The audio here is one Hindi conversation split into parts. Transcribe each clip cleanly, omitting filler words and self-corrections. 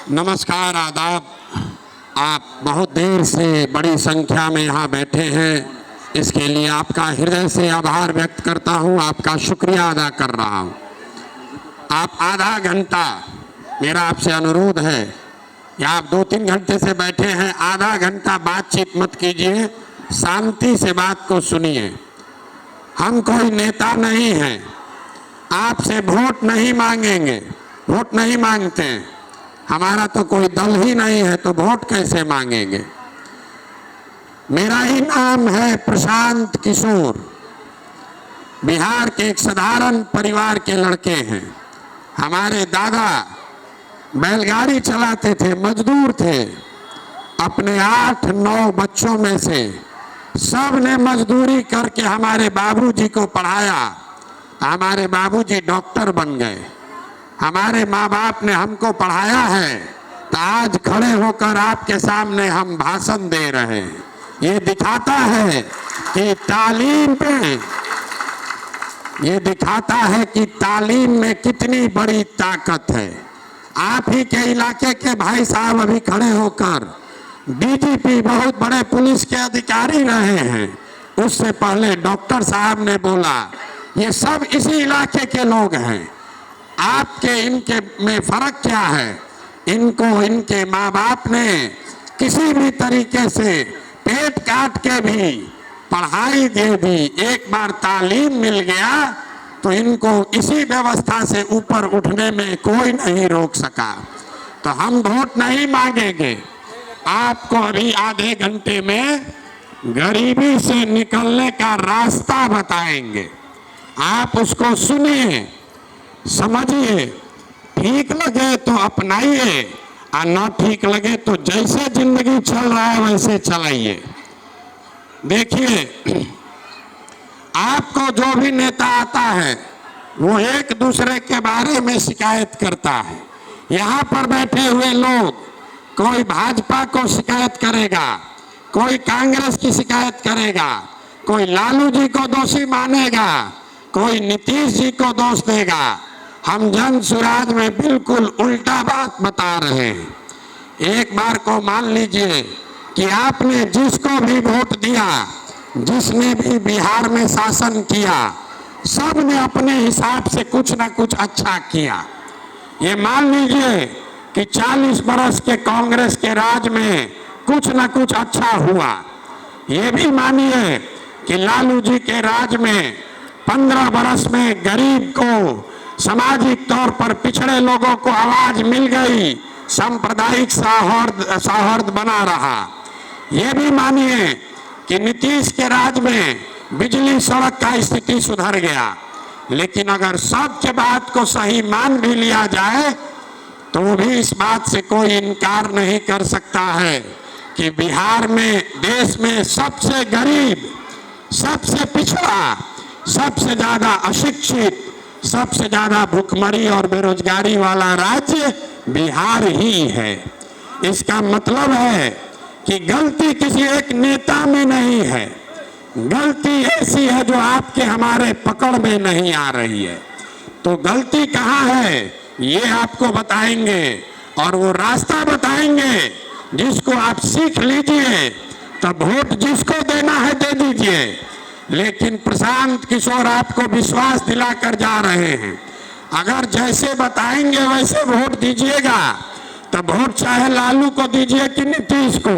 नमस्कार, आदाब। आप बहुत देर से बड़ी संख्या में यहाँ बैठे हैं, इसके लिए आपका हृदय से आभार व्यक्त करता हूँ, आपका शुक्रिया अदा कर रहा हूँ। आप आधा घंटा, मेरा आपसे अनुरोध है कि आप 2-3 घंटे से बैठे हैं, आधा घंटा बातचीत मत कीजिए, शांति से बात को सुनिए। हम कोई नेता नहीं हैं, आपसे वोट नहीं मांगेंगे, वोट नहीं मांगते हैं। हमारा तो कोई दल ही नहीं है तो वोट कैसे मांगेंगे। मेरा ही नाम है प्रशांत किशोर। बिहार के एक साधारण परिवार के लड़के हैं। हमारे दादा बैलगाड़ी चलाते थे, मजदूर थे। अपने 8-9 बच्चों में से सब ने मजदूरी करके हमारे बाबूजी को पढ़ाया। हमारे बाबूजी डॉक्टर बन गए। हमारे माँ बाप ने हमको पढ़ाया है तो आज खड़े होकर आपके सामने हम भाषण दे रहे हैं। ये दिखाता है कि तालीम में कितनी बड़ी ताकत है। आप ही के इलाके के भाई साहब अभी खड़े होकर डीजीपी, बहुत बड़े पुलिस के अधिकारी रहे हैं। उससे पहले डॉक्टर साहब ने बोला, ये सब इसी इलाके के लोग हैं। आपके इनके में फर्क क्या है? इनको इनके माँ बाप ने किसी भी तरीके से पेट काट के भी पढ़ाई दे दी। एक बार तालीम मिल गया तो इनको इसी व्यवस्था से ऊपर उठने में कोई नहीं रोक सका। तो हम वोट नहीं मांगेंगे। आपको अभी आधे घंटे में गरीबी से निकलने का रास्ता बताएंगे। आप उसको सुनिए, समझिए, ठीक लगे तो अपनाइए और ना ठीक लगे तो जैसे जिंदगी चल रहा है वैसे चलाइए। देखिए, आपको जो भी नेता आता है वो एक दूसरे के बारे में शिकायत करता है। यहाँ पर बैठे हुए लोग, कोई भाजपा को शिकायत करेगा, कोई कांग्रेस की शिकायत करेगा, कोई लालू जी को दोषी मानेगा, कोई नीतीश जी को दोष देगा। हम जन स्वराज में बिल्कुल उल्टा बात बता रहे हैं। एक बार को मान लीजिए कि आपने जिसको भी वोट दिया, जिसने भी बिहार में शासन किया, सब ने अपने हिसाब से कुछ ना कुछ अच्छा किया। ये मान लीजिए कि 40 बरस के कांग्रेस के राज में कुछ ना कुछ अच्छा हुआ। ये भी मानिए कि लालू जी के राज में 15 बरस में गरीब को, सामाजिक तौर पर पिछड़े लोगों को आवाज मिल गई, सांप्रदायिक सौहार्द बना रहा। ये भी मानिए कि नीतीश के राज में बिजली सड़क का स्थिति सुधर गया। लेकिन अगर सबके बात को सही मान भी लिया जाए तो भी इस बात से कोई इनकार नहीं कर सकता है कि बिहार में, देश में सबसे गरीब, सबसे पिछड़ा, सबसे ज्यादा अशिक्षित, सबसे ज्यादा भुखमरी और बेरोजगारी वाला राज्य बिहार ही है। इसका मतलब है कि गलती किसी एक नेता में नहीं है, गलती ऐसी है जो आपके हमारे पकड़ में नहीं आ रही है। तो गलती कहाँ है ये आपको बताएंगे और वो रास्ता बताएंगे जिसको आप सीख लीजिए। तब वोट जिसको देना है दे दीजिए। लेकिन प्रशांत किशोर आपको विश्वास दिलाकर जा रहे हैं, अगर जैसे बताएंगे वैसे वोट दीजिएगा। तब वोट चाहे लालू को दीजिए कि नीतीश को,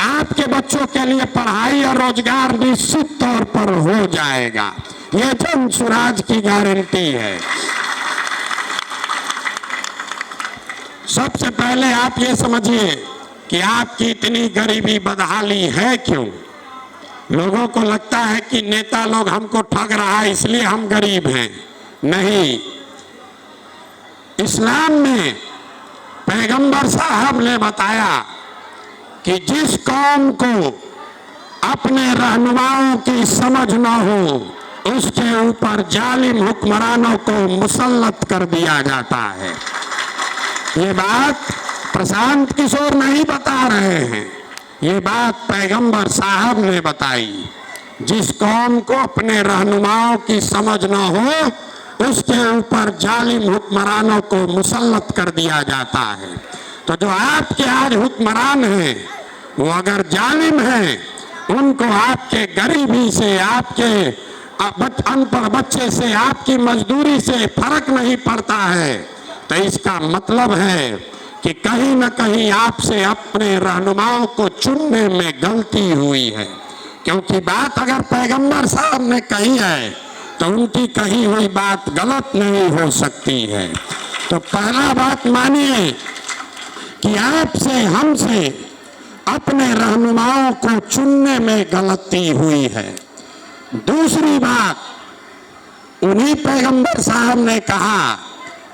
आपके बच्चों के लिए पढ़ाई और रोजगार निश्चित तौर पर हो जाएगा। ये जन स्वराज की गारंटी है। सबसे पहले आप ये समझिए कि आपकी इतनी गरीबी बदहाली है क्यों। लोगों को लगता है कि नेता लोग हमको ठग रहा है इसलिए हम गरीब हैं। नहीं, इस्लाम में पैगंबर साहब ने बताया कि जिस कौम को अपने रहनुमाओं की समझ न हो उसके ऊपर जालिम हुक्मरानों को मुसल्लत कर दिया जाता है। ये बात प्रशांत किशोर नहीं बता रहे हैं, ये बात पैगंबर साहब ने बताई। जिस कौम को अपने रहनुमाओं की समझ न हो उसके ऊपर जालिम हुक्मरानों को मुसल्लत कर दिया जाता है। तो जो आपके आज हुक्मरान हैं वो अगर जालिम हैं, उनको आपके गरीबी से, आपके अनपढ़ बच्चे से, आपकी मजदूरी से फर्क नहीं पड़ता है, तो इसका मतलब है कि कहीं न कहीं आपसे अपने रहनुमाओं को चुनने में गलती हुई है। क्योंकि बात अगर पैगंबर साहब ने कही है तो उनकी कही हुई बात गलत नहीं हो सकती है। तो पहला बात मानिए कि आपसे, हमसे अपने रहनुमाओं को चुनने में गलती हुई है। दूसरी बात, उन्हीं पैगंबर साहब ने कहा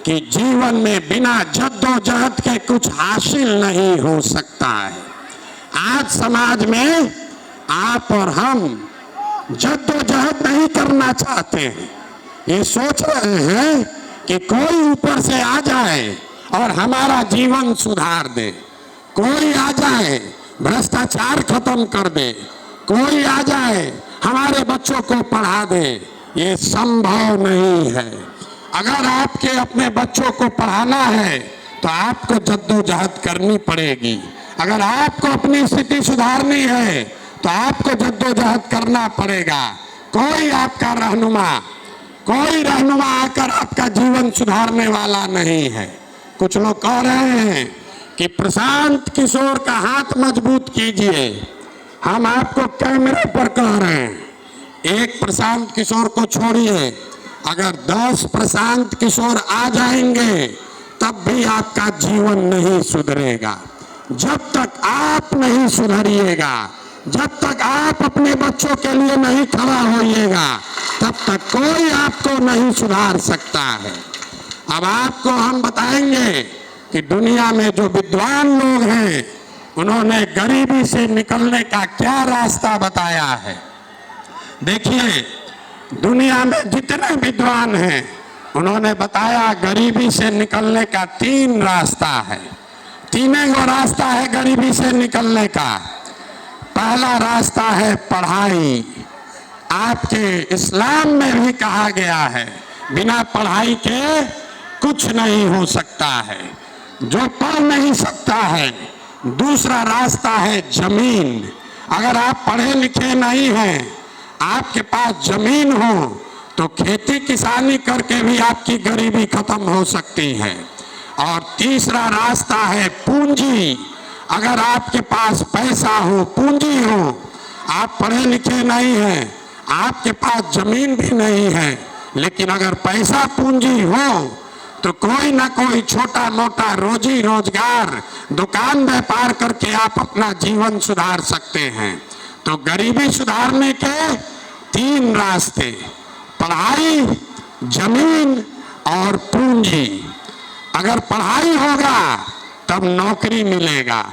कि जीवन में बिना जद्दोजहद के कुछ हासिल नहीं हो सकता है। आज समाज में आप और हम जद्दोजहद नहीं करना चाहते हैं। ये सोच रहे हैं कि कोई ऊपर से आ जाए और हमारा जीवन सुधार दे, कोई आ जाए भ्रष्टाचार खत्म कर दे, कोई आ जाए हमारे बच्चों को पढ़ा दे। ये संभव नहीं है। अगर आपके अपने बच्चों को पढ़ाना है तो आपको जद्दोजहद करनी पड़ेगी। अगर आपको अपनी स्थिति सुधारनी है तो आपको जद्दोजहद करना पड़ेगा। कोई आपका कोई रहनुमा आकर आपका जीवन सुधारने वाला नहीं है। कुछ लोग कह रहे हैं कि प्रशांत किशोर का हाथ मजबूत कीजिए। हम आपको कैमरे पर कह रहे हैं, एक प्रशांत किशोर को छोड़िए, अगर 10 प्रशांत किशोर आ जाएंगे तब भी आपका जीवन नहीं सुधरेगा। जब तक आप नहीं सुधरिएगा, जब तक आप अपने बच्चों के लिए नहीं खड़ा होइएगा, तब तक कोई आपको नहीं सुधार सकता है। अब आपको हम बताएंगे कि दुनिया में जो विद्वान लोग हैं उन्होंने गरीबी से निकलने का क्या रास्ता बताया है। देखिए, दुनिया में जितने विद्वान हैं उन्होंने बताया गरीबी से निकलने का 3 रास्ता है। तीनों रास्ता है गरीबी से निकलने का। पहला रास्ता है पढ़ाई। आपके इस्लाम में भी कहा गया है बिना पढ़ाई के कुछ नहीं हो सकता है, जो पढ़ नहीं सकता है। दूसरा रास्ता है जमीन। अगर आप पढ़े लिखे नहीं हैं, आपके पास जमीन हो तो खेती किसानी करके भी आपकी गरीबी खत्म हो सकती है। और तीसरा रास्ता है पूंजी। अगर आपके पास पैसा हो, पूंजी हो, आप पढ़े लिखे नहीं हैं, आपके पास जमीन भी नहीं है, लेकिन अगर पैसा पूंजी हो तो कोई ना कोई छोटा मोटा रोजी रोजगार, दुकान व्यापार करके आप अपना जीवन सुधार सकते हैं। तो गरीबी सुधारने के 3 रास्ते, पढ़ाई, जमीन और पूंजी। अगर पढ़ाई होगा तब नौकरी मिलेगा,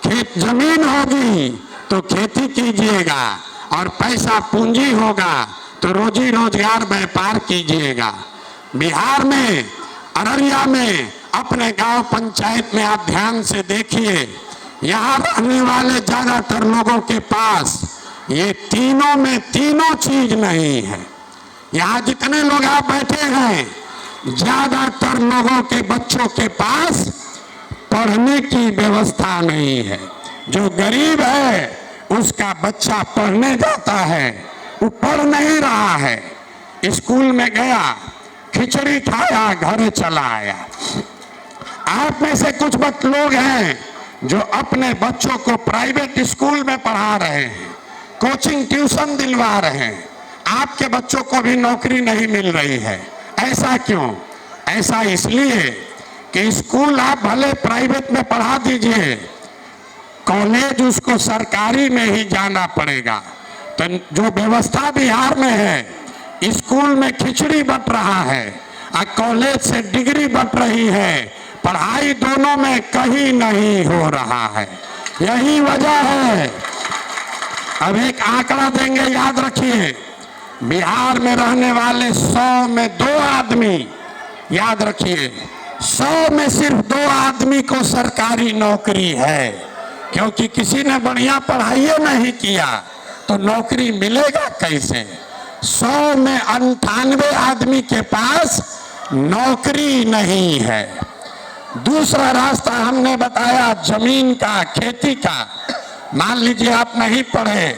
जमीन होगी तो खेती कीजिएगा, और पैसा पूंजी होगा तो रोजी रोजगार व्यापार कीजिएगा। बिहार में, अररिया में, अपने गांव पंचायत में आप ध्यान से देखिए, यहाँ रहने वाले ज्यादातर लोगों के पास ये तीनों में तीनों चीज नहीं है। यहाँ जितने लोग आप बैठे हैं, ज्यादातर लोगों के बच्चों के पास पढ़ने की व्यवस्था नहीं है। जो गरीब है उसका बच्चा पढ़ने जाता है, वो पढ़ नहीं रहा है, स्कूल में गया, खिचड़ी खाया, घर चला आया। आप में से कुछ लोग हैं जो अपने बच्चों को प्राइवेट स्कूल में पढ़ा रहे हैं, कोचिंग ट्यूशन दिलवा रहे हैं, आपके बच्चों को भी नौकरी नहीं मिल रही है। ऐसा क्यों? ऐसा इसलिए कि स्कूल आप भले प्राइवेट में पढ़ा दीजिए, कॉलेज उसको सरकारी में ही जाना पड़ेगा। तो जो व्यवस्था बिहार में है, स्कूल में खिचड़ी बंट रहा है और कॉलेज से डिग्री बंट रही है, पढ़ाई दोनों में कहीं नहीं हो रहा है। यही वजह है। अब एक आंकड़ा देंगे, याद रखिए, बिहार में रहने वाले 100 में 2 आदमी, याद रखिए, 100 में सिर्फ 2 आदमी को सरकारी नौकरी है, क्योंकि किसी ने बढ़िया पढ़ाई नहीं किया तो नौकरी मिलेगा कैसे। 100 में 98 आदमी के पास नौकरी नहीं है। दूसरा रास्ता हमने बताया जमीन का, खेती का। मान लीजिए आप नहीं पढ़े,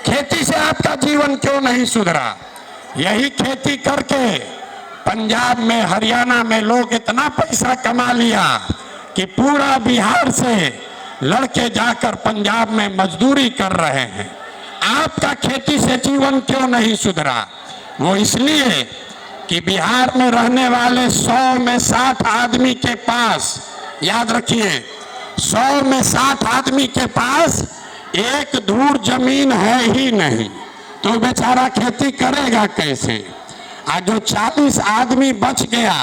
खेती से आपका जीवन क्यों नहीं सुधरा? यही खेती करके पंजाब में, हरियाणा में लोग इतना पैसा कमा लिया कि पूरा बिहार से लड़के जाकर पंजाब में मजदूरी कर रहे हैं। आपका खेती से जीवन क्यों नहीं सुधरा? वो इसलिए कि बिहार में रहने वाले 100 में 60 आदमी के पास, याद रखिए, 100 में 60 आदमी के पास एक धूर जमीन है ही नहीं, तो बेचारा खेती करेगा कैसे? आज जो 40 आदमी बच गया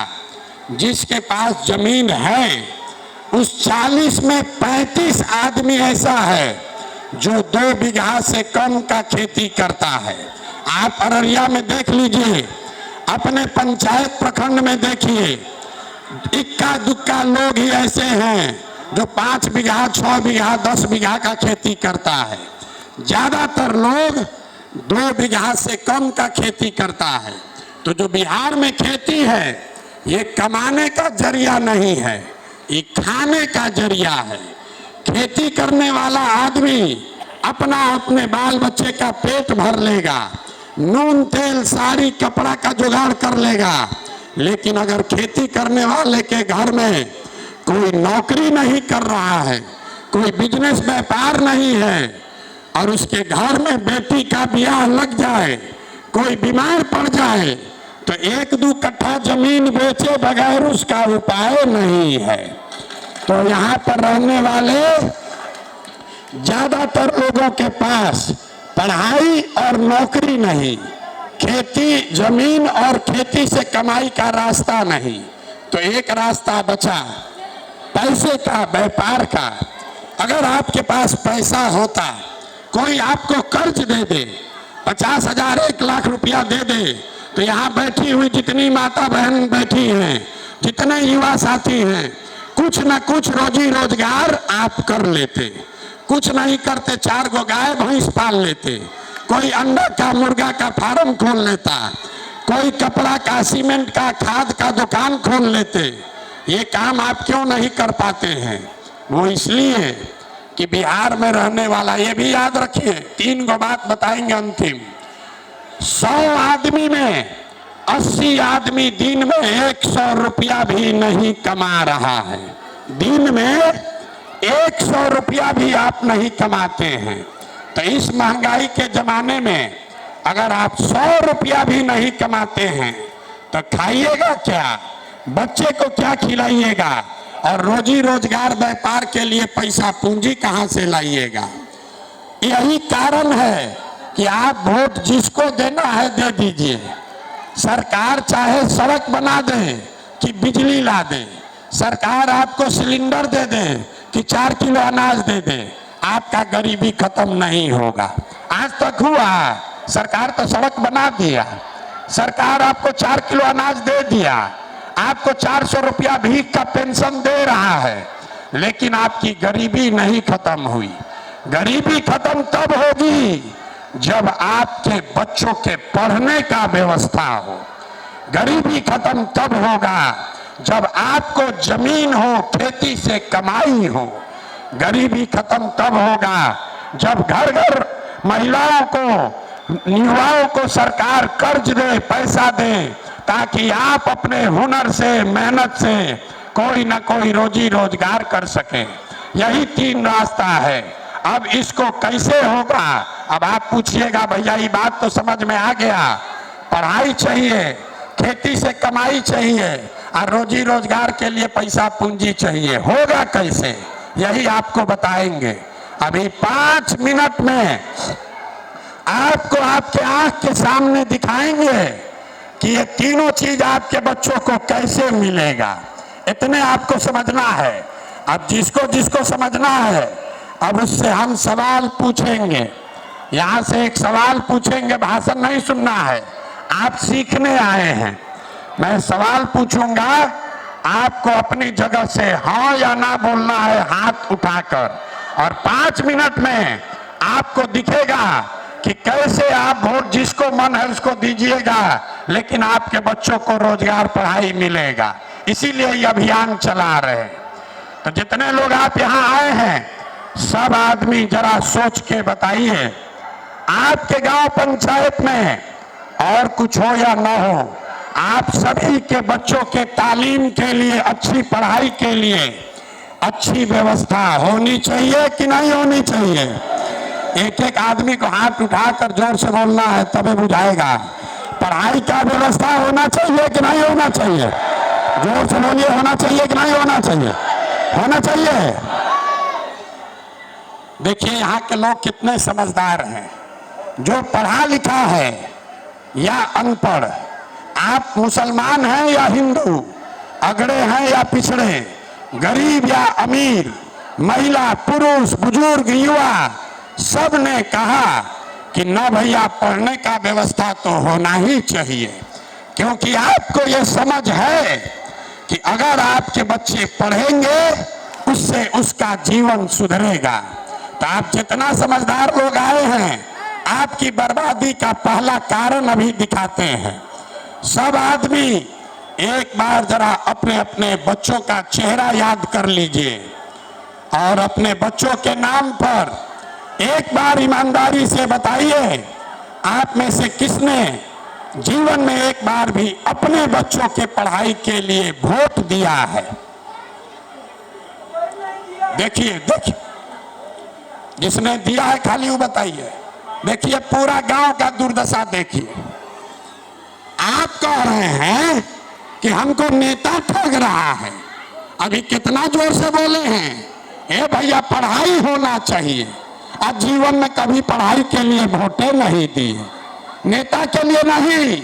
जिसके पास जमीन है, उस 40 में 35 आदमी ऐसा है जो 2 बीघा से कम का खेती करता है। आप अररिया में देख लीजिए, अपने पंचायत प्रखंड में देखिए, इक्का दुक्का लोग ही ऐसे हैं जो 5 बीघा, 6 बीघा, 10 बीघा का खेती करता है। ज्यादातर लोग 2 बीघा से कम का खेती करता है। तो जो बिहार में खेती है, ये कमाने का जरिया नहीं है, ये खाने का जरिया है। खेती करने वाला आदमी अपना, अपने बाल बच्चे का पेट भर लेगा, नून तेल साड़ी कपड़ा का जुगाड़ कर लेगा। लेकिन अगर खेती करने वाले के घर में कोई नौकरी नहीं कर रहा है, कोई बिजनेस व्यापार नहीं है, और उसके घर में बेटी का ब्याह लग जाए, कोई बीमार पड़ जाए, तो 1-2 कट्ठा जमीन बेचे बगैर उसका उपाय नहीं है। तो यहाँ पर रहने वाले ज्यादातर लोगों के पास पढ़ाई और नौकरी नहीं, खेती, जमीन और खेती से कमाई का रास्ता नहीं। तो एक रास्ता बचा पैसे का, व्यापार का। अगर आपके पास पैसा होता, कोई आपको कर्ज दे दे, 50,000, 1 लाख रुपया दे दे, तो यहाँ बैठी हुई जितनी माता बहन बैठी हैं, जितने युवा साथी हैं, कुछ न कुछ रोजी रोजगार आप कर लेते। कुछ नहीं करते, 4 गो गाय भैंस पाल लेते, कोई अंडा का, मुर्गा का फार्म खोल लेता, कोई कपड़ा का, सीमेंट का, खाद का दुकान खोल लेते। ये काम आप क्यों नहीं कर पाते हैं? वो इसलिए कि बिहार में रहने वाला, ये भी याद रखिए, 3 गो बात बताएंगे अंतिम। 100 आदमी में 80 आदमी दिन में 100 रुपया भी नहीं कमा रहा है। दिन में 100 रुपया भी आप नहीं कमाते हैं। तो इस महंगाई के जमाने में अगर आप 100 रुपया भी नहीं कमाते हैं तो खाइएगा क्या, बच्चे को क्या खिलाइएगा, और रोजी रोजगार व्यापार के लिए पैसा पूंजी कहां से लाइएगा? यही कारण है कि आप वोट जिसको देना है दे दीजिए। सरकार चाहे सड़क बना दे कि बिजली ला दे, सरकार आपको सिलेंडर दे दे कि 4 किलो अनाज दे दे, आपका गरीबी खत्म नहीं होगा। आज तक हुआ? सरकार तो सड़क बना दिया, सरकार आपको 4 किलो अनाज दे दिया, आपको 400 रुपया भीख का पेंशन दे रहा है, लेकिन आपकी गरीबी नहीं खत्म हुई। गरीबी खत्म तब होगी जब आपके बच्चों के पढ़ने का व्यवस्था हो। गरीबी खत्म तब होगा जब आपको जमीन हो, खेती से कमाई हो। गरीबी खत्म तब होगा जब घर घर महिलाओं को, युवाओं को सरकार कर्ज दे, पैसा दे, ताकि आप अपने हुनर से, मेहनत से कोई ना कोई रोजी रोजगार कर सके। यही 3 रास्ता है। अब इसको कैसे होगा? अब आप पूछिएगा भैया ये बात तो समझ में आ गया, पढ़ाई चाहिए, खेती से कमाई चाहिए, और रोजी रोजगार के लिए पैसा पूंजी चाहिए। होगा कैसे? यही आपको बताएंगे। अभी 5 मिनट में आपको आपके आंख के सामने दिखाएंगे कि ये तीनों चीज आपके बच्चों को कैसे मिलेगा। इतने आपको समझना है। अब जिसको जिसको समझना है, अब उससे हम सवाल पूछेंगे। यहाँ से एक सवाल पूछेंगे, भाषण नहीं सुनना है, आप सीखने आए हैं। मैं सवाल पूछूंगा, आपको अपनी जगह से हाँ या ना बोलना है हाथ उठाकर, और 5 मिनट में आपको दिखेगा कि कैसे आप वोट जिसको मन है उसको दीजिएगा, लेकिन आपके बच्चों को रोजगार, पढ़ाई मिलेगा। इसीलिए ये अभियान चला रहे हैं। तो जितने लोग आप यहाँ आए हैं, सब आदमी जरा सोच के बताइए, आपके गांव पंचायत में और कुछ हो या न हो, आप सभी के बच्चों के तालीम के लिए, अच्छी पढ़ाई के लिए अच्छी व्यवस्था होनी चाहिए कि नहीं होनी चाहिए? एक एक आदमी को हाथ उठाकर जोर से बोलना है, तभी बुझाएगा। पढ़ाई का व्यवस्था होना चाहिए कि नहीं होना चाहिए? जोर से बोलिए, होना चाहिए कि नहीं होना चाहिए? होना चाहिए। देखिए यहाँ के लोग कितने समझदार हैं। जो पढ़ा लिखा है या अनपढ़, आप मुसलमान हैं या हिंदू, अगड़े हैं या पिछड़े, गरीब या अमीर, महिला पुरुष बुजुर्ग युवा, सब ने कहा कि न भैया पढ़ने का व्यवस्था तो होना ही चाहिए, क्योंकि आपको ये समझ है कि अगर आपके बच्चे पढ़ेंगे उससे उसका जीवन सुधरेगा। तो आप जितना समझदार लोग आए हैं, आपकी बर्बादी का पहला कारण अभी दिखाते हैं। सब आदमी एक बार जरा अपने अपने बच्चों का चेहरा याद कर लीजिए और अपने बच्चों के नाम पर एक बार ईमानदारी से बताइए, आप में से किसने जीवन में एक बार भी अपने बच्चों के पढ़ाई के लिए वोट दिया है? देखिए देखिए, जिसने दिया है खाली वो बताइए। देखिए पूरा गांव का दुर्दशा देखिए। आप कह रहे हैं कि हमको नेता ठग रहा है। अभी कितना जोर से बोले हैं, ए भैया पढ़ाई होना चाहिए। आज जीवन में कभी पढ़ाई के लिए वोटें नहीं दी, नेता के लिए नहीं,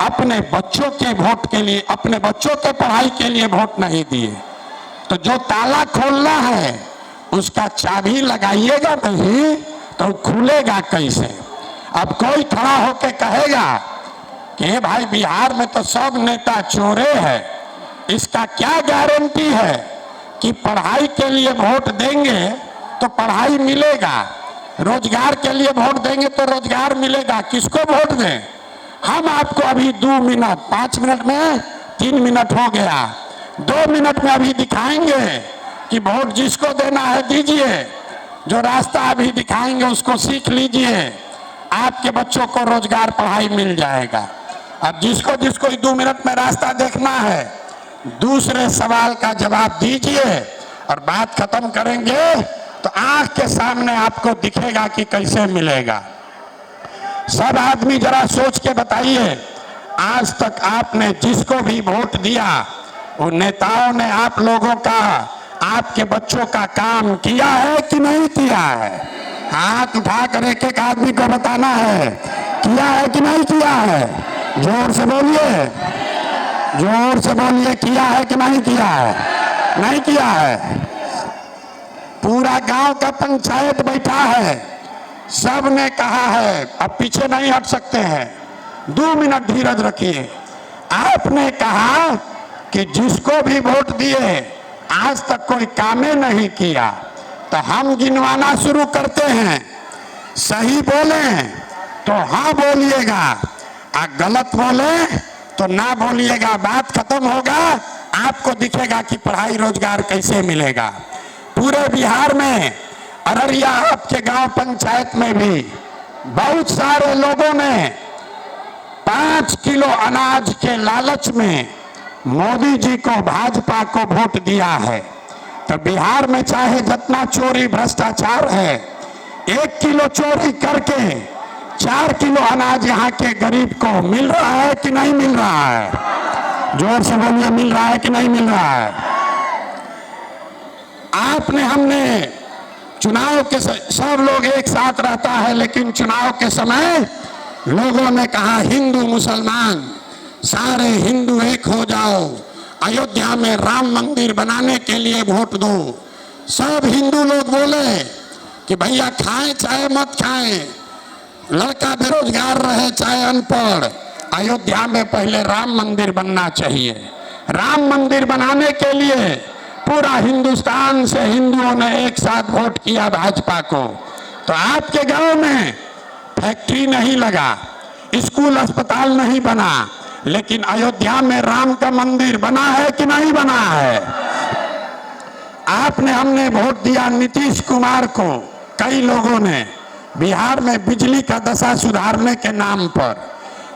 अपने बच्चों के वोट के लिए, अपने बच्चों के पढ़ाई के लिए वोट नहीं दिए। तो जो ताला खोलना है उसका चाबी लगाइएगा नहीं तो खुलेगा कैसे? अब कोई खड़ा होके कहेगा कि भाई बिहार में तो सब नेता चोरे हैं, इसका क्या गारंटी है कि पढ़ाई के लिए वोट देंगे तो पढ़ाई मिलेगा, रोजगार के लिए वोट देंगे तो रोजगार मिलेगा? किसको वोट दें? हम आपको अभी 2 मिनट 5 मिनट में 3 मिनट हो गया, 2 मिनट में अभी दिखाएंगे कि वोट जिसको देना है दीजिए। जो रास्ता अभी दिखाएंगे उसको सीख लीजिए, आपके बच्चों को रोजगार पढ़ाई मिल जाएगा। अब जिसको जिसको 2 मिनट में रास्ता देखना है, दूसरे सवाल का जवाब दीजिए और बात खत्म करेंगे तो आंख के सामने आपको दिखेगा कि कैसे मिलेगा। सब आदमी जरा सोच के बताइए, आज तक आपने जिसको भी वोट दिया उन नेताओं ने आप लोगों का, आपके बच्चों का काम किया है कि नहीं किया है? हाथ उठाकर एक एक आदमी को बताना है, किया है कि नहीं किया है? जोर से बोलिए, जोर से बोलिए, किया है कि नहीं किया है? नहीं किया है। पूरा गांव का पंचायत बैठा है, सब ने कहा है, अब पीछे नहीं हट सकते हैं, 2 मिनट धीरज रखिए। आपने कहा कि जिसको भी वोट दिए आज तक कोई काम नहीं किया, तो हम गिनवाना शुरू करते हैं। सही बोले तो हाँ बोलिएगा, और गलत बोले तो ना बोलिएगा। बात खत्म होगा, आपको दिखेगा कि पढ़ाई रोजगार कैसे मिलेगा। पूरे बिहार में अररिया आपके गांव पंचायत में भी बहुत सारे लोगों ने 5 किलो अनाज के लालच में मोदी जी को, भाजपा को वोट दिया है। तो बिहार में चाहे जितना चोरी भ्रष्टाचार है, 1 किलो चोरी करके 4 किलो अनाज यहाँ के गरीब को मिल रहा है कि नहीं मिल रहा है? जोर से बोलिए, मिल रहा है कि नहीं मिल रहा है? आपने, हमने चुनाव के सब लोग एक साथ रहता है, लेकिन चुनाव के समय लोगों ने कहा हिंदू मुसलमान सारे हिंदू एक हो जाओ, अयोध्या में राम मंदिर बनाने के लिए वोट दो। सब हिंदू लोग बोले कि भैया खाएं चाहे मत खाएं, लड़का बेरोजगार रहे चाहे अनपढ़, अयोध्या में पहले राम मंदिर बनना चाहिए। राम मंदिर बनाने के लिए पूरा हिंदुस्तान से हिंदुओं ने एक साथ वोट किया भाजपा को। तो आपके गांव में फैक्ट्री नहीं लगा, स्कूल अस्पताल नहीं बना, लेकिन अयोध्या में राम का मंदिर बना है कि नहीं बना है? आपने हमने वोट दिया नीतीश कुमार को, कई लोगों ने बिहार में बिजली का दशा सुधारने के नाम पर।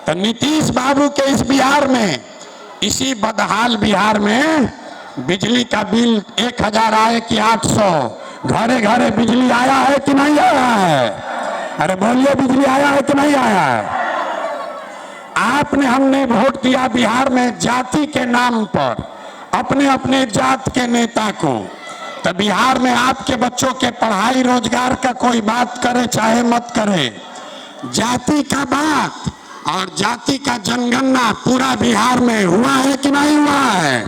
तो नीतीश बाबू के इस बिहार में, इसी बदहाल बिहार में बिजली का बिल 1000 आए कि 800, घरे घरे बिजली आया है कि नहीं आया है? अरे बोलिए, बिजली आया है कि नहीं आया है? आपने हमने वोट दिया बिहार में जाति के नाम पर, अपने अपने जात के नेता को। तो बिहार में आपके बच्चों के पढ़ाई रोजगार का कोई बात करे चाहे मत करे, जाति का बात और जाति का जनगणना पूरा बिहार में हुआ है कि नहीं हुआ है?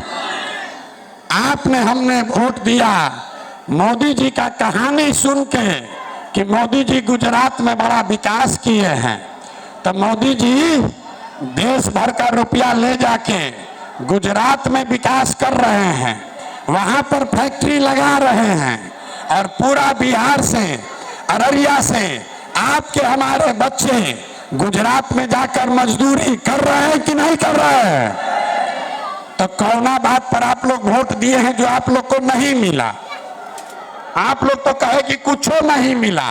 आपने हमने वोट दिया मोदी जी का कहानी सुन के कि मोदी जी गुजरात में बड़ा विकास किए हैं। तो मोदी जी देश भर का रुपया ले जाके गुजरात में विकास कर रहे हैं, वहां पर फैक्ट्री लगा रहे हैं, और पूरा बिहार से, अररिया से आपके हमारे बच्चे गुजरात में जाकर मजदूरी कर रहे हैं कि नहीं कर रहे हैं? तो कौना बात पर आप लोग वोट दिए हैं जो आप लोग को नहीं मिला? आप लोग तो कहे कि कुछ नहीं मिला,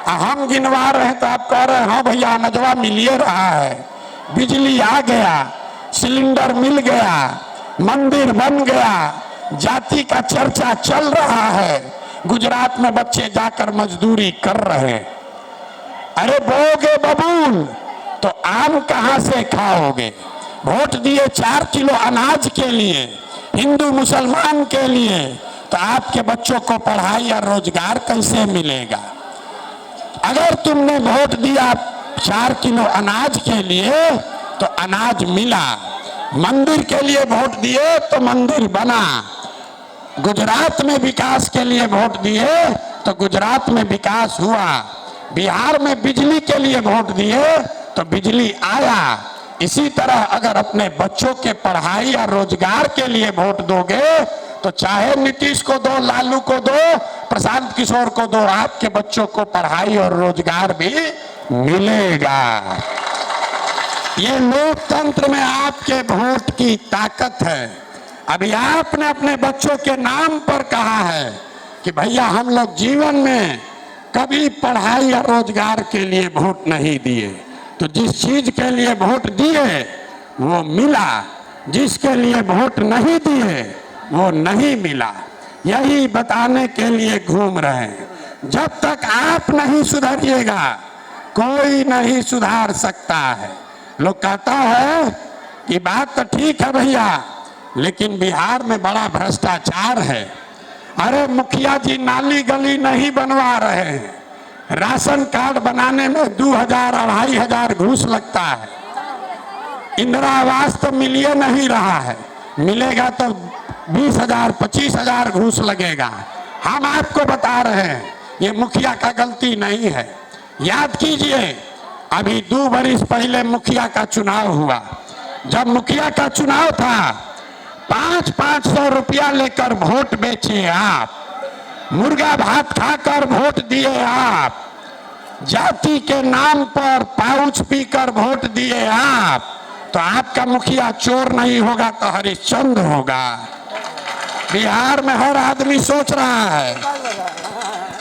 हम गिनवा रहे हैं तो आप कह रहे हैं हाँ भैया अनजवा मिलिए रहा है, बिजली आ गया, सिलेंडर मिल गया, मंदिर बन गया, जाति का चर्चा चल रहा है, गुजरात में बच्चे जाकर मजदूरी कर रहे हैं। अरे बोगे बबूल तो आम कहां से खाओगे? वोट दिए 4 किलो अनाज के लिए, हिंदू मुसलमान के लिए, तो आपके बच्चों को पढ़ाई और रोजगार कैसे मिलेगा? अगर तुमने वोट दिया 4 किलो अनाज के लिए तो अनाज मिला, मंदिर के लिए वोट दिए तो मंदिर बना, गुजरात में विकास के लिए वोट दिए तो गुजरात में विकास हुआ, बिहार में बिजली के लिए वोट दिए तो बिजली आया। इसी तरह अगर अपने बच्चों के पढ़ाई और रोजगार के लिए वोट दोगे तो चाहे नीतीश को दो, लालू को दो, प्रशांत किशोर को दो, आपके बच्चों को पढ़ाई और रोजगार भी मिलेगा। ये लोकतंत्र में आपके वोट की ताकत है। अभी आपने अपने बच्चों के नाम पर कहा है कि भैया हम लोग जीवन में कभी पढ़ाई या रोजगार के लिए वोट नहीं दिए, तो जिस चीज के लिए वोट दिए वो मिला, जिसके लिए वोट नहीं दिए वो नहीं मिला। यही बताने के लिए घूम रहे हैं। जब तक आप नहीं सुधरिएगा कोई नहीं सुधार सकता है। लोग कहता है कि बात तो ठीक है भैया, लेकिन बिहार में बड़ा भ्रष्टाचार है। अरे मुखिया जी नाली गली नहीं बनवा रहे हैं, राशन कार्ड बनाने में 2000-2500 घूस लगता है, इंदिरा आवास तो मिलिए नहीं रहा है, मिलेगा तो 20,000-25,000 घूस लगेगा। हम आपको बता रहे हैं ये मुखिया का गलती नहीं है। याद कीजिए अभी 2 बरस पहले मुखिया का चुनाव हुआ, जब मुखिया का चुनाव था 500-500 रुपया लेकर वोट बेचे आप, मुर्गा भात खाकर वोट दिए आप, जाति के नाम पर पाउच पीकर वोट दिए आप, तो आपका मुखिया चोर नहीं होगा तो हरिश्चंद्र होगा। बिहार में हर आदमी सोच रहा है,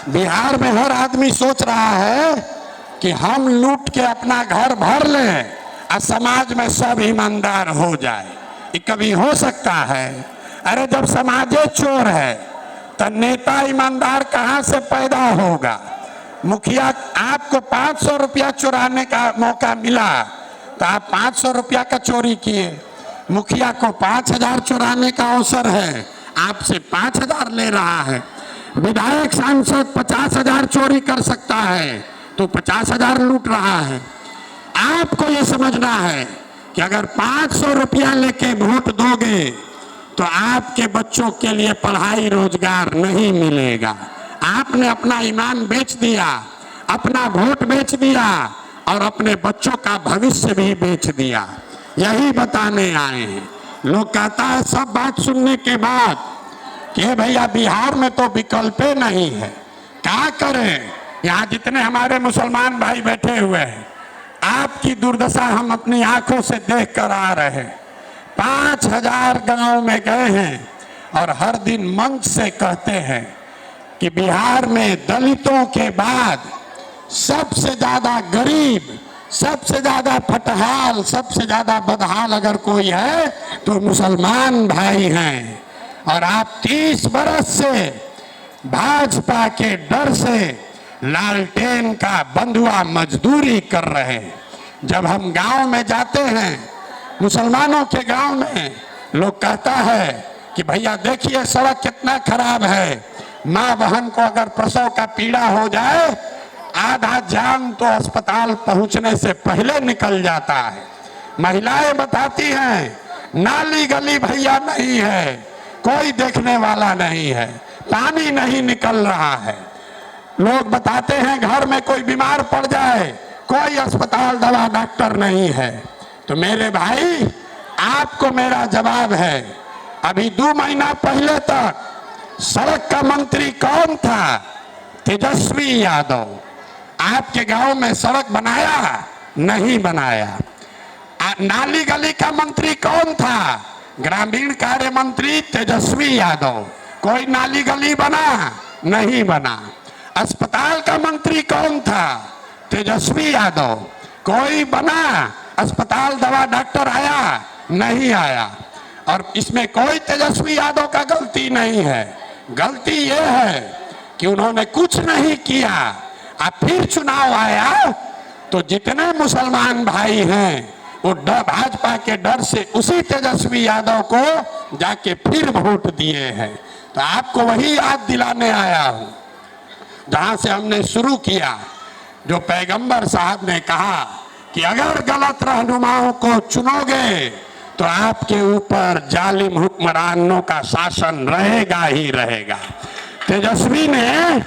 बिहार में हर आदमी सोच रहा है कि हम लूट के अपना घर भर लें और समाज में सब ईमानदार हो जाए। ये कभी हो सकता है? अरे जब समाज चोर है तो नेता ईमानदार कहां से पैदा होगा? मुखिया आपको 500 रुपया चुराने का मौका मिला तो आप 500 रुपया का चोरी किए, मुखिया को 5000 चुराने का अवसर है, आपसे 5000 ले रहा है। विधायक सांसद 50,000 चोरी कर सकता है तो 50,000 लूट रहा है। आपको ये समझना है कि अगर 500 रुपया लेके वोट दोगे तो आपके बच्चों के लिए पढ़ाई रोजगार नहीं मिलेगा। आपने अपना ईमान बेच दिया, अपना वोट बेच दिया और अपने बच्चों का भविष्य भी बेच दिया। यही बताने आए हैं। लोग कहता है सब बात सुनने के बाद कि भैया बिहार में तो विकल्प नहीं है, क्या करें? यहाँ जितने हमारे मुसलमान भाई बैठे हुए हैं, आपकी दुर्दशा हम अपनी आंखों से देख कर आ रहे हैं। 5000 गांव में गए हैं और हर दिन मंच से कहते हैं कि बिहार में दलितों के बाद सबसे ज्यादा गरीब, सबसे ज्यादा फटहाल, सबसे ज्यादा बदहाल अगर कोई है तो मुसलमान भाई हैं। और आप 30 बरस से भाजपा के डर से लालटेन का बंधुआ मजदूरी कर रहे हैं। जब हम गांव में जाते हैं, मुसलमानों के गांव में, लोग कहता है कि भैया देखिए सड़क कितना खराब है, माँ बहन को अगर प्रसव का पीड़ा हो जाए आधा जान तो अस्पताल पहुंचने से पहले निकल जाता है। महिलाएं बताती हैं नाली गली भैया नहीं है, कोई देखने वाला नहीं है, पानी नहीं निकल रहा है। लोग बताते हैं घर में कोई बीमार पड़ जाए कोई अस्पताल दवा डॉक्टर नहीं है। तो मेरे भाई आपको मेरा जवाब है, अभी 2 महीना पहले तक सड़क का मंत्री कौन था? तेजस्वी यादव। आपके गांव में सड़क बनाया? नहीं बनाया। नाली गली का मंत्री कौन था? ग्रामीण कार्य मंत्री तेजस्वी यादव। कोई नाली गली बना? नहीं बना। अस्पताल का मंत्री कौन था? तेजस्वी यादव। कोई बना अस्पताल दवा डॉक्टर आया? नहीं आया। और इसमें कोई तेजस्वी यादव का गलती नहीं है। गलती यह है कि उन्होंने कुछ नहीं किया। अब फिर चुनाव आया तो जितने मुसलमान भाई हैं वो भाजपा के डर से उसी तेजस्वी यादव को जाके फिर वोट दिए हैं। तो आपको वही याद दिलाने आया हूं जहां से हमने शुरू किया, जो पैगंबर साहब ने कहा कि अगर गलत रहनुमाओं को चुनोगे तो आपके ऊपर जालिम हुक्मरानों का शासन रहेगा ही रहेगा। तेजस्वी ने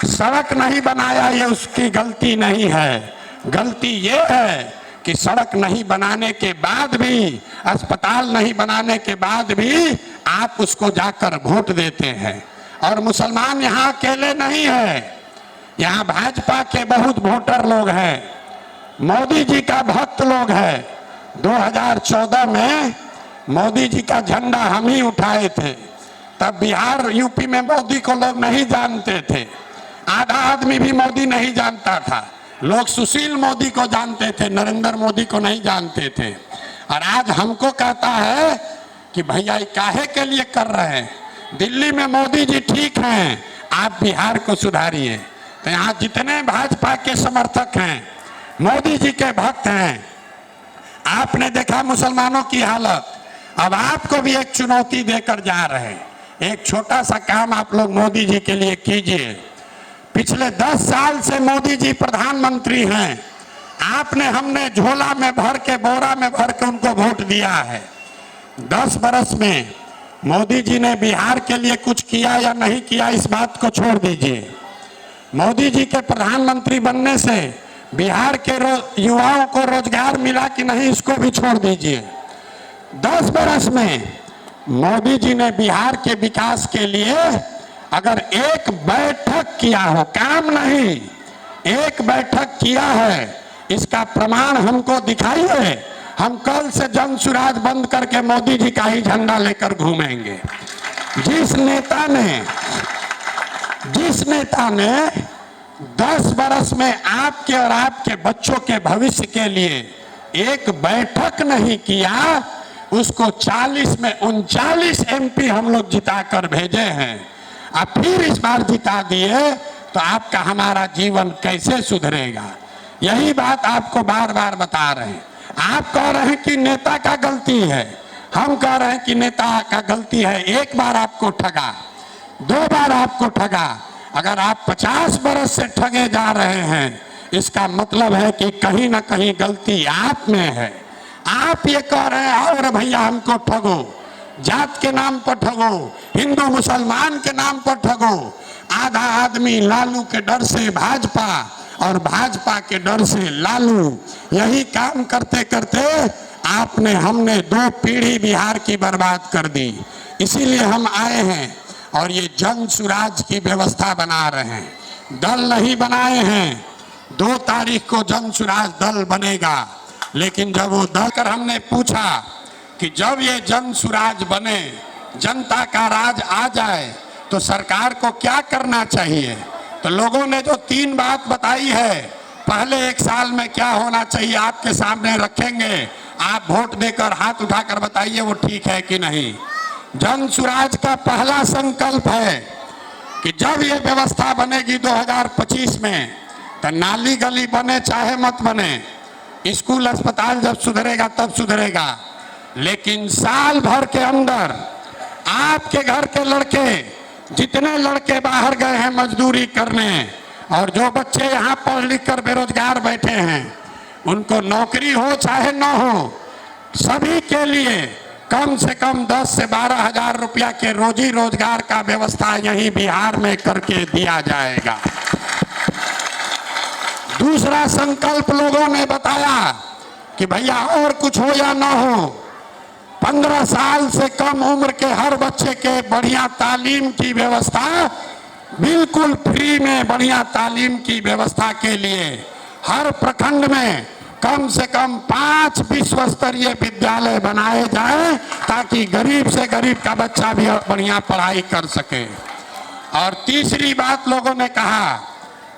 सड़क नहीं बनाया, ये उसकी गलती नहीं है। गलती ये है कि सड़क नहीं बनाने के बाद भी, अस्पताल नहीं बनाने के बाद भी आप उसको जाकर वोट देते हैं। और मुसलमान यहाँ अकेले नहीं है, यहाँ भाजपा के बहुत वोटर लोग हैं, मोदी जी का भक्त लोग हैं। 2014 में मोदी जी का झंडा हम ही उठाए थे। तब बिहार यूपी में मोदी को लोग नहीं जानते थे, आधा आदमी भी मोदी नहीं जानता था। लोग सुशील मोदी को जानते थे, नरेंद्र मोदी को नहीं जानते थे। और आज हमको कहता है कि भैया काहे के लिए कर रहे हैं? दिल्ली में मोदी जी ठीक हैं, आप बिहार को सुधारिए। तो यहाँ जितने भाजपा के समर्थक हैं, मोदी जी के भक्त हैं, आपने देखा मुसलमानों की हालत। अब आपको भी एक चुनौती देकर जा रहे हैं। एक छोटा सा काम आप लोग मोदी जी के लिए कीजिए। पिछले 10 साल से मोदी जी प्रधानमंत्री हैं। आपने, हमने झोला में भर के, बोरा में भर के उनको वोट दिया है। 10 बरस में मोदी जी ने बिहार के लिए कुछ किया या नहीं किया, इस बात को छोड़ दीजिए। मोदी जी के प्रधानमंत्री बनने से बिहार के युवाओं को रोजगार मिला कि नहीं, इसको भी छोड़ दीजिए। 10 बरस में मोदी जी ने बिहार के विकास के लिए अगर एक बैठक किया हो, काम नहीं, एक बैठक किया है, इसका प्रमाण हमको दिखाइए। हम कल से जन सुराज बंद करके मोदी जी का ही झंडा लेकर घूमेंगे। जिस नेता ने 10 बरस में आपके और आपके बच्चों के भविष्य के लिए एक बैठक नहीं किया, उसको 40 में 39 MP हम लोग जिता कर भेजे हैं। अब फिर इस बार जिता दिए तो आपका हमारा जीवन कैसे सुधरेगा? यही बात आपको बार बार बता रहे हैं। आप कह रहे हैं कि नेता का गलती है, हम कह रहे हैं कि नेता का गलती है। एक बार आपको ठगा, 2 बार आपको ठगा, अगर आप 50 बरस से ठगे जा रहे हैं, इसका मतलब है कि कहीं ना कहीं गलती आप में है। आप ये कह रहे हैं और भैया हमको ठगो, जात के नाम पर ठगो, हिंदू मुसलमान के नाम पर ठगो। आधा आदमी लालू के डर से भाजपा और भाजपा के डर से लालू, यही काम करते करते आपने, हमने 2 पीढ़ी बिहार की बर्बाद कर दी। इसीलिए हम आए हैं और ये जन सुराज की व्यवस्था बना रहे हैं। दल नहीं बनाए हैं। 2 तारीख को जन सुराज दल बनेगा। लेकिन जब वो दल कर हमने पूछा कि जब ये जन सुराज बने जनता का राज आ जाए तो सरकार को क्या करना चाहिए। तो लोगों ने जो 3 बात बताई है, पहले 1 साल में क्या होना चाहिए आपके सामने रखेंगे। आप वोट देकर हाथ उठाकर बताइए वो ठीक है कि नहीं। जन सुराज का पहला संकल्प है कि जब ये व्यवस्था बनेगी 2025 में, तो नाली गली बने चाहे मत बने, स्कूल अस्पताल जब सुधरेगा तब सुधरेगा, लेकिन साल भर के अंदर आपके घर के लड़के, जितने लड़के बाहर गए हैं मजदूरी करने और जो बच्चे यहाँ पढ़ लिख कर बेरोजगार बैठे हैं, उनको नौकरी हो चाहे न हो, सभी के लिए कम से कम 10 से 12 हजार रुपया के रोजी रोजगार का व्यवस्था यहीं बिहार में करके दिया जाएगा। दूसरा संकल्प लोगों ने बताया कि भैया और कुछ हो या ना हो, 15 साल से कम उम्र के हर बच्चे के बढ़िया तालीम की व्यवस्था, बिल्कुल फ्री में बढ़िया तालीम की व्यवस्था के लिए हर प्रखंड में कम से कम 5 विश्व स्तरीय विद्यालय बनाए जाए, ताकि गरीब से गरीब का बच्चा भी बढ़िया पढ़ाई कर सके। और तीसरी बात लोगों ने कहा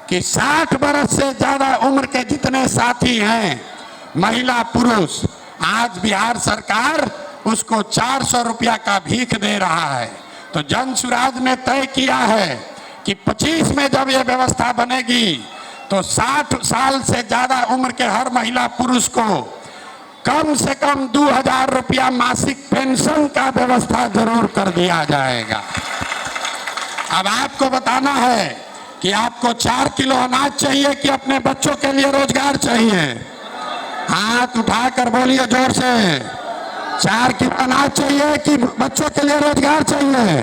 कि 60 बरस से ज्यादा उम्र के जितने साथी हैं, महिला पुरुष, आज बिहार सरकार उसको 400 रुपया का भीख दे रहा है। तो जन सुराज ने तय किया है कि 25 में जब यह व्यवस्था बनेगी तो 60 साल से ज्यादा उम्र के हर महिला पुरुष को कम से कम 2000 रुपया मासिक पेंशन का व्यवस्था जरूर कर दिया जाएगा। अब आपको बताना है कि आपको 4 किलो अनाज चाहिए कि अपने बच्चों के लिए रोजगार चाहिए। हाथ उठाकर बोलिए जोर से, 4 किलो अनाज चाहिए कि बच्चों के लिए रोजगार चाहिए।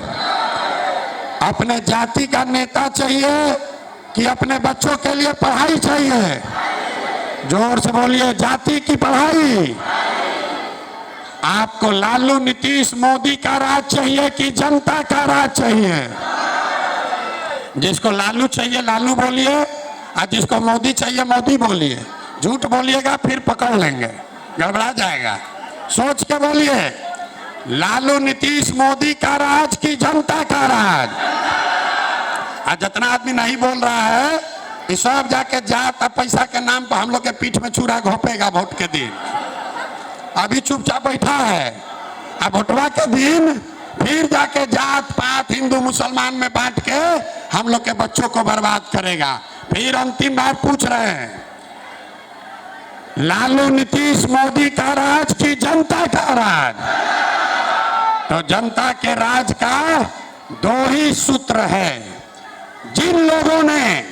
अपने जाति का नेता चाहिए कि अपने बच्चों के लिए पढ़ाई चाहिए। जोर से बोलिए, जाति की पढ़ाई। आपको लालू नीतीश मोदी का राज चाहिए कि जनता का राज चाहिए। जिसको लालू चाहिए लालू बोलिए, और जिसको मोदी चाहिए मोदी बोलिए। झूठ बोलिएगा फिर पकड़ लेंगे, गड़बड़ा जाएगा। सोच के बोलिए, लालू नीतीश मोदी का राज की जनता का राज। और जितना आदमी नहीं बोल रहा है, ये सब जाके जात पैसा के नाम पर हम लोग के पीठ में छुरा घोपेगा वोट के दिन। अभी चुपचाप बैठा है, अब वोटवा के दिन फिर जाके जात पात हिंदू मुसलमान में बांट के हम लोग के बच्चों को बर्बाद करेगा। फिर अंतिम बार पूछ रहे हैं, लालू नीतीश मोदी का राज की जनता का राज। तो जनता के राज का 2 ही सूत्र है। जिन लोगों ने,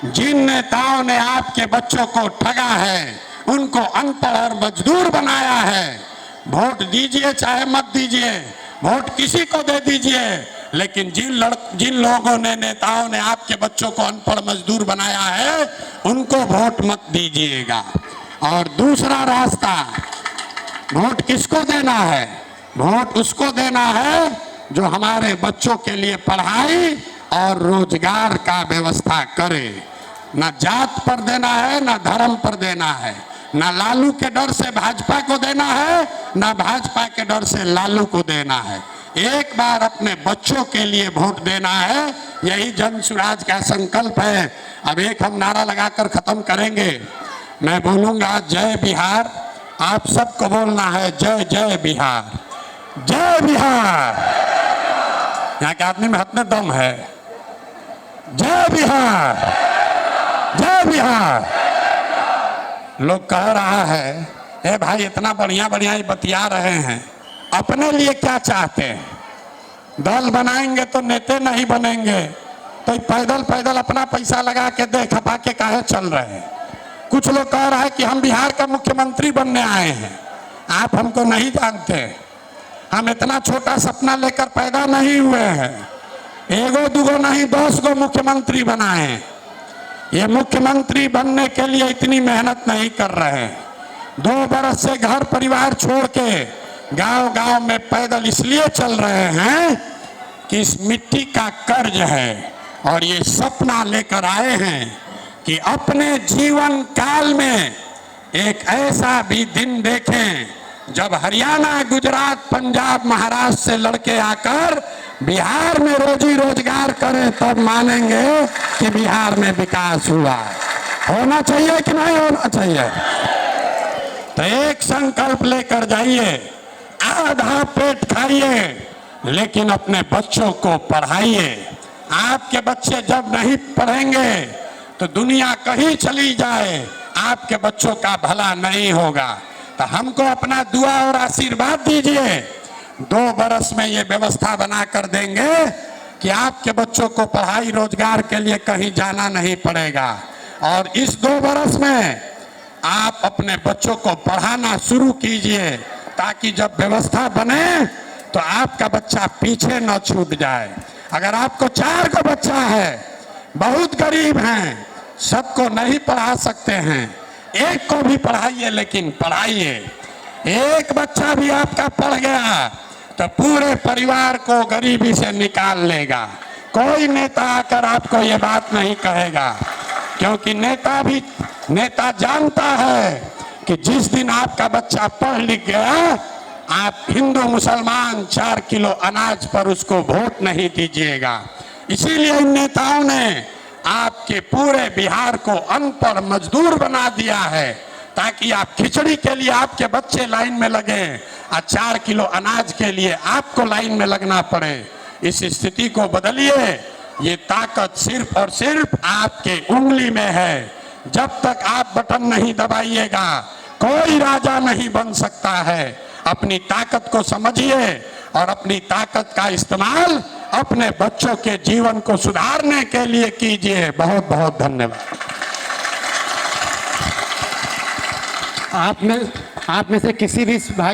जिन नेताओं ने आपके बच्चों को ठगा है, उनको अनपढ़ और मजदूर बनाया है, वोट दीजिए चाहे मत दीजिए, वोट किसी को दे दीजिए, लेकिन जिन लोगों ने, नेताओं ने आपके बच्चों को अनपढ़ मजदूर बनाया है, उनको वोट मत दीजिएगा। और दूसरा रास्ता, वोट किसको देना है? वोट उसको देना है जो हमारे बच्चों के लिए पढ़ाई और रोजगार का व्यवस्था करे। ना जात पर देना है, ना धर्म पर देना है, ना लालू के डर से भाजपा को देना है, ना भाजपा के डर से लालू को देना है। एक बार अपने बच्चों के लिए वोट देना है, यही जन सुराज का संकल्प है। अब एक हम नारा लगाकर खत्म करेंगे। मैं बोलूंगा जय बिहार, आप सबको बोलना है जय जय बिहार, जय बिहार। यहाँ के आदमी में हाथ में दम है। जय बिहार, जय बिहार। लोग कह रहा है, ए भाई इतना बढ़िया बढ़िया बतिया रहे हैं, अपने लिए क्या चाहते हैं? दल बनाएंगे तो नेता नहीं बनेंगे, तो पैदल पैदल अपना पैसा लगा के दे खपा के काहे चल रहे हैं? कुछ लोग कह रहा है कि हम बिहार का मुख्यमंत्री बनने आए हैं। आप हमको नहीं जानते, हम इतना छोटा सपना लेकर पैदा नहीं हुए हैं। एगो दुगो नहीं 10 गो मुख्यमंत्री बनाए। ये मुख्यमंत्री बनने के लिए इतनी मेहनत नहीं कर रहे। 2 बरस से घर परिवार छोड़ के गांव गांव में पैदल इसलिए चल रहे हैं कि इस मिट्टी का कर्ज है, और ये सपना लेकर आए हैं कि अपने जीवन काल में एक ऐसा भी दिन देखें जब हरियाणा, गुजरात, पंजाब, महाराष्ट्र से लड़के आकर बिहार में रोजी रोजगार करें तब मानेंगे कि बिहार में विकास हुआ है। होना चाहिए कि नहीं होना चाहिए? तो एक संकल्प लेकर जाइए, आधा पेट खाइए लेकिन अपने बच्चों को पढ़ाइए। आपके बच्चे जब नहीं पढ़ेंगे तो दुनिया कहीं चली जाए, आपके बच्चों का भला नहीं होगा। तो हमको अपना दुआ और आशीर्वाद दीजिए। 2 बरस में ये व्यवस्था बना कर देंगे कि आपके बच्चों को पढ़ाई रोजगार के लिए कहीं जाना नहीं पड़ेगा। और इस 2 बरस में आप अपने बच्चों को पढ़ाना शुरू कीजिए ताकि जब व्यवस्था बने तो आपका बच्चा पीछे न छूट जाए। अगर आपको 4 का बच्चा है, बहुत गरीब हैं, सबको नहीं पढ़ा सकते हैं, एक को भी पढ़ाइए लेकिन पढ़ाइए। एक बच्चा भी आपका पढ़ गया तो पूरे परिवार को गरीबी से निकाल लेगा। कोई नेता आकर आपको ये बात नहीं कहेगा, क्योंकि नेता जानता है कि जिस दिन आपका बच्चा पढ़ लिख गया, आप हिंदू मुसलमान 4 किलो अनाज पर उसको वोट नहीं दीजिएगा। इसीलिए इन नेताओं ने आपके पूरे बिहार को अनपढ़ मजदूर बना दिया है ताकि आप खिचड़ी के लिए आपके बच्चे लाइन में लगे और 4 किलो अनाज के लिए आपको लाइन में लगना पड़े। इस स्थिति को बदलिए। ये ताकत सिर्फ और सिर्फ आपके उंगली में है। जब तक आप बटन नहीं दबाइएगा कोई राजा नहीं बन सकता है। अपनी ताकत को समझिए और अपनी ताकत का इस्तेमाल अपने बच्चों के जीवन को सुधारने के लिए कीजिए। बहुत बहुत धन्यवाद। आप में से किसी भी भाई